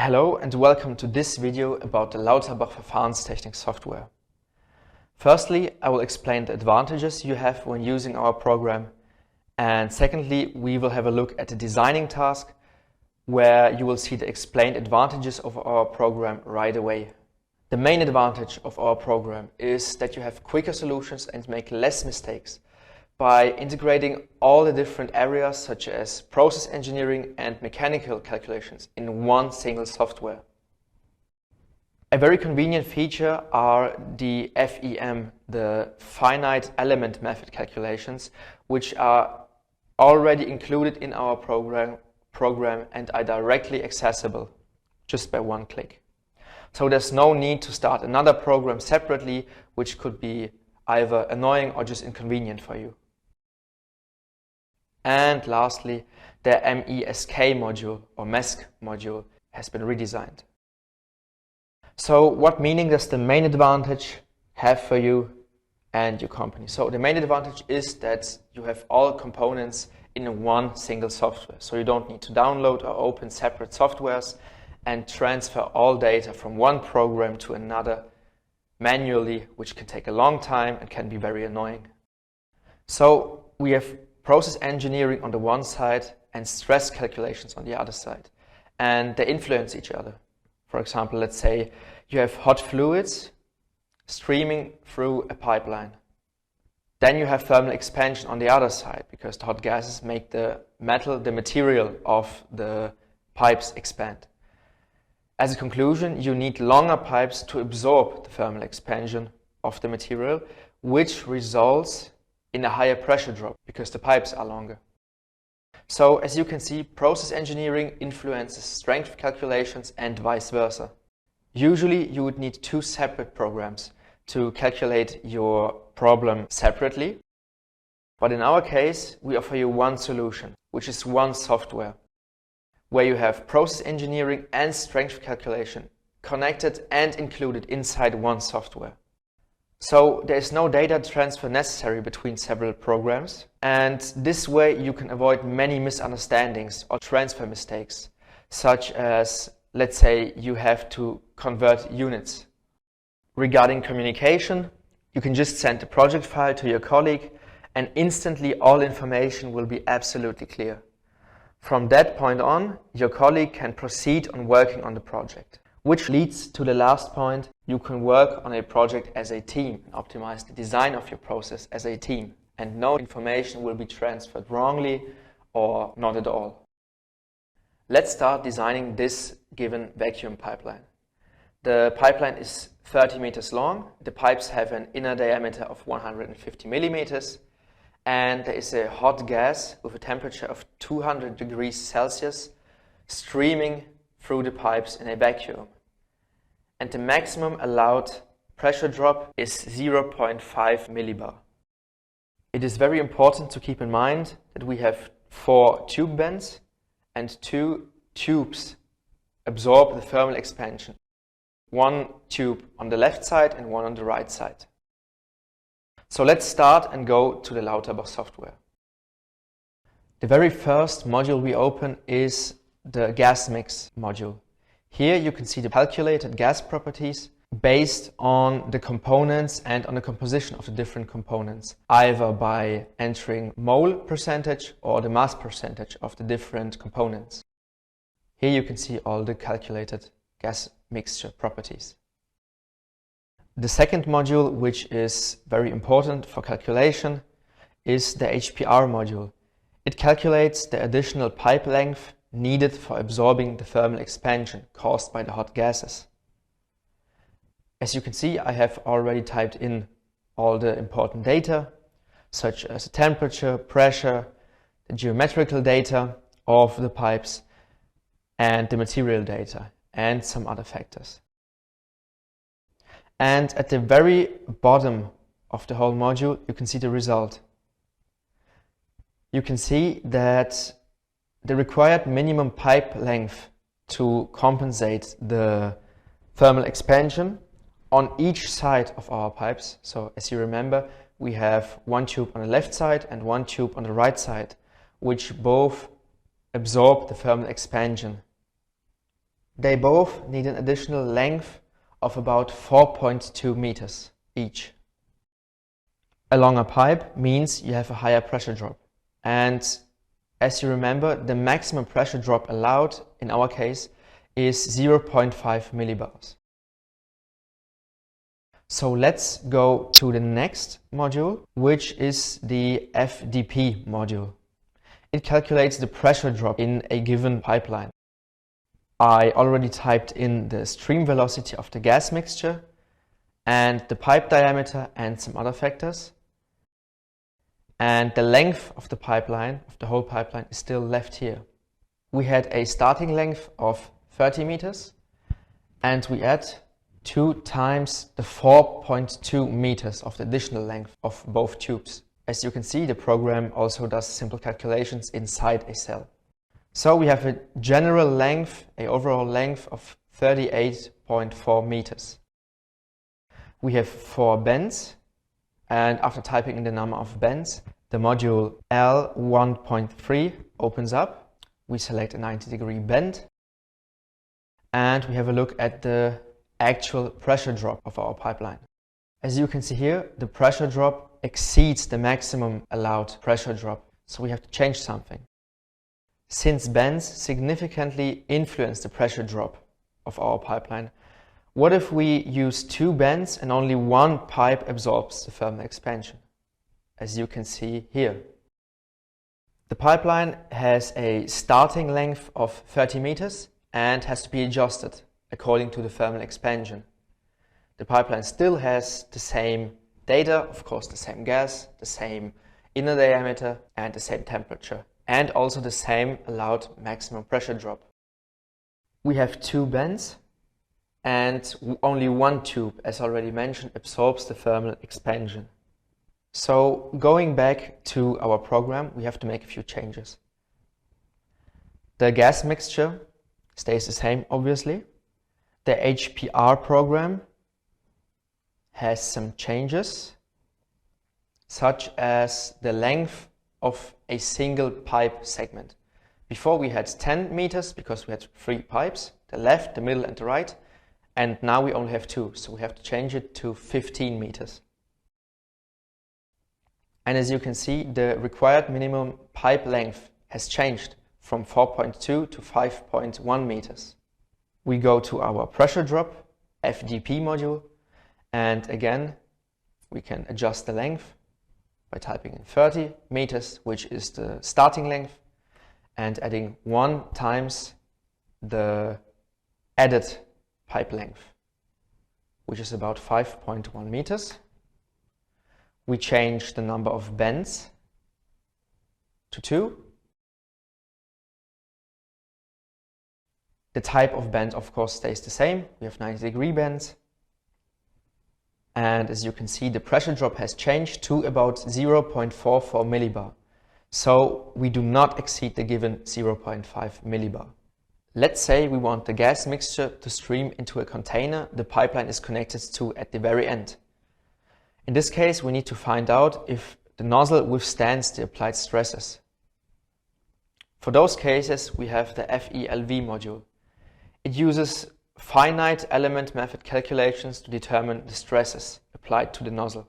Hello and welcome to this video about the Lauterbach-Verfahrenstechnik software. Firstly, I will explain the advantages you have when using our program, and secondly, we will have a look at the designing task where you will see the explained advantages of our program right away. The main advantage of our program is that you have quicker solutions and make less mistakes by integrating all the different areas such as process engineering and mechanical calculations in one single software. A very convenient feature are the FEM, the finite element method calculations, which are already included in our program and are directly accessible just by one click. So there's no need to start another program separately, which could be either annoying or just inconvenient for you. And lastly, the MESK module or MESK module has been redesigned. So what meaning does the main advantage have for you and your company? So the main advantage is that you have all components in one single software. So you don't need to download or open separate softwares and transfer all data from one program to another manually, which can take a long time and can be very annoying. So we have process engineering on the one side and stress calculations on the other side, and they influence each other. For example, let's say you have hot fluids streaming through a pipeline. Then you have thermal expansion on the other side because the hot gases make the material of the pipes expand. As a conclusion, you need longer pipes to absorb the thermal expansion of the material, which results in a higher pressure drop because the pipes are longer. So as you can see, process engineering influences strength calculations and vice versa. Usually you would need two separate programs to calculate your problem separately. But in our case, we offer you one solution, which is one software, where you have process engineering and strength calculation connected and included inside one software. So there is no data transfer necessary between several programs, and this way you can avoid many misunderstandings or transfer mistakes, such as, let's say, you have to convert units. Regarding communication, you can just send the project file to your colleague and instantly all information will be absolutely clear. From that point on, your colleague can proceed on working on the project. Which leads to the last point, you can work on a project as a team and optimize the design of your process as a team, and no information will be transferred wrongly or not at all. Let's start designing this given vacuum pipeline. The pipeline is 30 meters long, the pipes have an inner diameter of 150 millimeters, and there is a hot gas with a temperature of 200 degrees Celsius streaming through the pipes in a vacuum. And the maximum allowed pressure drop is 0.5 millibar. It is very important to keep in mind that we have 4 tube bends and 2 tubes absorb the thermal expansion. One tube on the left side and one on the right side. So let's start and go to the Lauterbach software. The very first module we open is the gas mix module. Here you can see the calculated gas properties based on the components and on the composition of the different components, either by entering mole percentage or the mass percentage of the different components. Here you can see all the calculated gas mixture properties. The second module, which is very important for calculation, is the Hpr module. It calculates the additional pipe length needed for absorbing the thermal expansion caused by the hot gases. As you can see, I have already typed in all the important data, such as the temperature, pressure, the geometrical data of the pipes, and the material data, and some other factors. And at the very bottom of the whole module, you can see the result. You can see that the required minimum pipe length to compensate the thermal expansion on each side of our pipes. So as you remember, we have one tube on the left side and one tube on the right side, which both absorb the thermal expansion. They both need an additional length of about 4.2 meters each. A longer pipe means you have a higher pressure drop. And as you remember, the maximum pressure drop allowed in our case is 0.5 millibars. So let's go to the next module, which is the Fdp module. It calculates the pressure drop in a given pipeline. I already typed in the stream velocity of the gas mixture and the pipe diameter and some other factors. And the length of the pipeline, of the whole pipeline, is still left here. We had a starting length of 30 meters and we add 2 times the 4.2 meters of the additional length of both tubes. As you can see, the program also does simple calculations inside a cell. So we have a general length, an overall length of 38.4 meters. We have 4 bends, and after typing in the number of bends, the module L1.3 opens up. We select a 90-degree bend, and we have a look at the actual pressure drop of our pipeline. As you can see here, the pressure drop exceeds the maximum allowed pressure drop, so we have to change something. Since bends significantly influence the pressure drop of our pipeline, what if we use 2 bends and only 1 pipe absorbs the thermal expansion? As you can see here. The pipeline has a starting length of 30 meters and has to be adjusted according to the thermal expansion. The pipeline still has the same data, of course the same gas, the same inner diameter and the same temperature, and also the same allowed maximum pressure drop. We have 2 bends and only 1 tube, as already mentioned, absorbs the thermal expansion. So going back to our program, we have to make a few changes. The gas mixture stays the same, obviously. The Hpr program has some changes, such as the length of a single pipe segment. Before we had 10 meters because we had 3 pipes, the left, the middle and the right, and now we only have 2, so we have to change it to 15 meters. And as you can see, the required minimum pipe length has changed from 4.2 to 5.1 meters. We go to our pressure drop, Fdp module, and again, we can adjust the length by typing in 30 meters, which is the starting length, and adding 1 times the added pipe length, which is about 5.1 meters. We change the number of bends to 2. The type of bend, of course, stays the same. We have 90-degree bends. And as you can see, the pressure drop has changed to about 0.44 millibar. So we do not exceed the given 0.5 millibar. Let's say we want the gas mixture to stream into a container the pipeline is connected to at the very end. In this case, we need to find out if the nozzle withstands the applied stresses. For those cases, we have the FELV module. It uses finite element method calculations to determine the stresses applied to the nozzle.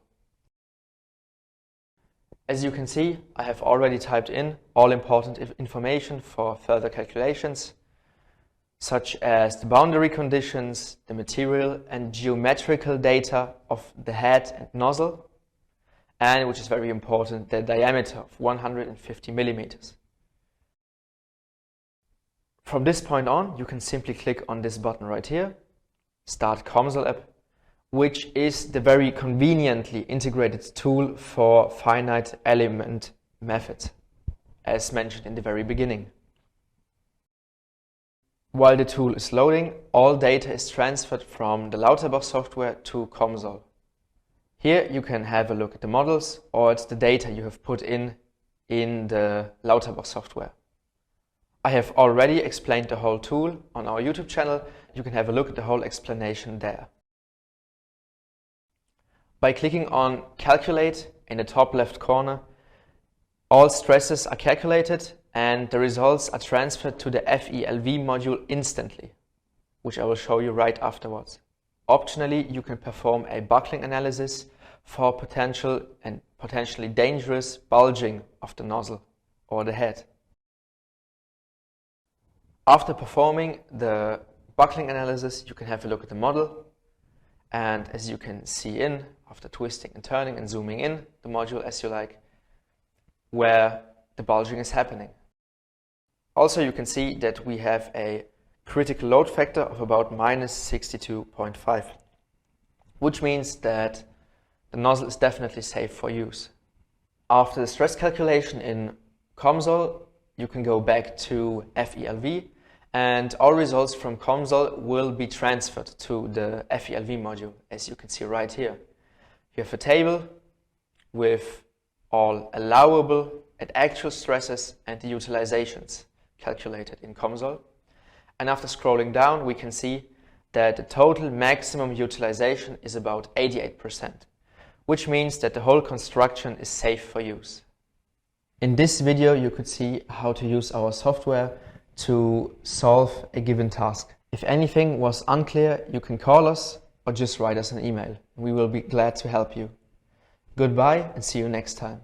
As you can see, I have already typed in all important information for further calculations, such as the boundary conditions, the material and geometrical data of the head and nozzle, and, which is very important, the diameter of 150 millimeters. From this point on, you can simply click on this button right here, Start COMSOL app, which is the very conveniently integrated tool for finite element method, as mentioned in the very beginning. While the tool is loading, all data is transferred from the Lauterbach software to COMSOL. Here you can have a look at the models, or it's the data you have put in the Lauterbach software. I have already explained the whole tool on our YouTube channel. You can have a look at the whole explanation there. By clicking on Calculate in the top left corner, all stresses are calculated and the results are transferred to the FELV module instantly. which I will show you right afterwards. Optionally, you can perform a buckling analysis for potential and potentially dangerous bulging of the nozzle or the head. After performing the buckling analysis, you can have a look at the model, and as you can see in, after twisting and turning and zooming in the module as you like, where the bulging is happening. Also, you can see that we have a critical load factor of about -62.5, which means that the nozzle is definitely safe for use. After the stress calculation in COMSOL, you can go back to FELV, and all results from COMSOL will be transferred to the FELV module, as you can see right here. You have a table with all allowable and actual stresses and the utilizations calculated in COMSOL. And after scrolling down, we can see that the total maximum utilization is about 88%, which means that the whole construction is safe for use. In this video, you could see how to use our software to solve a given task. If anything was unclear, you can call us or just write us an email. We will be glad to help you. Goodbye and see you next time.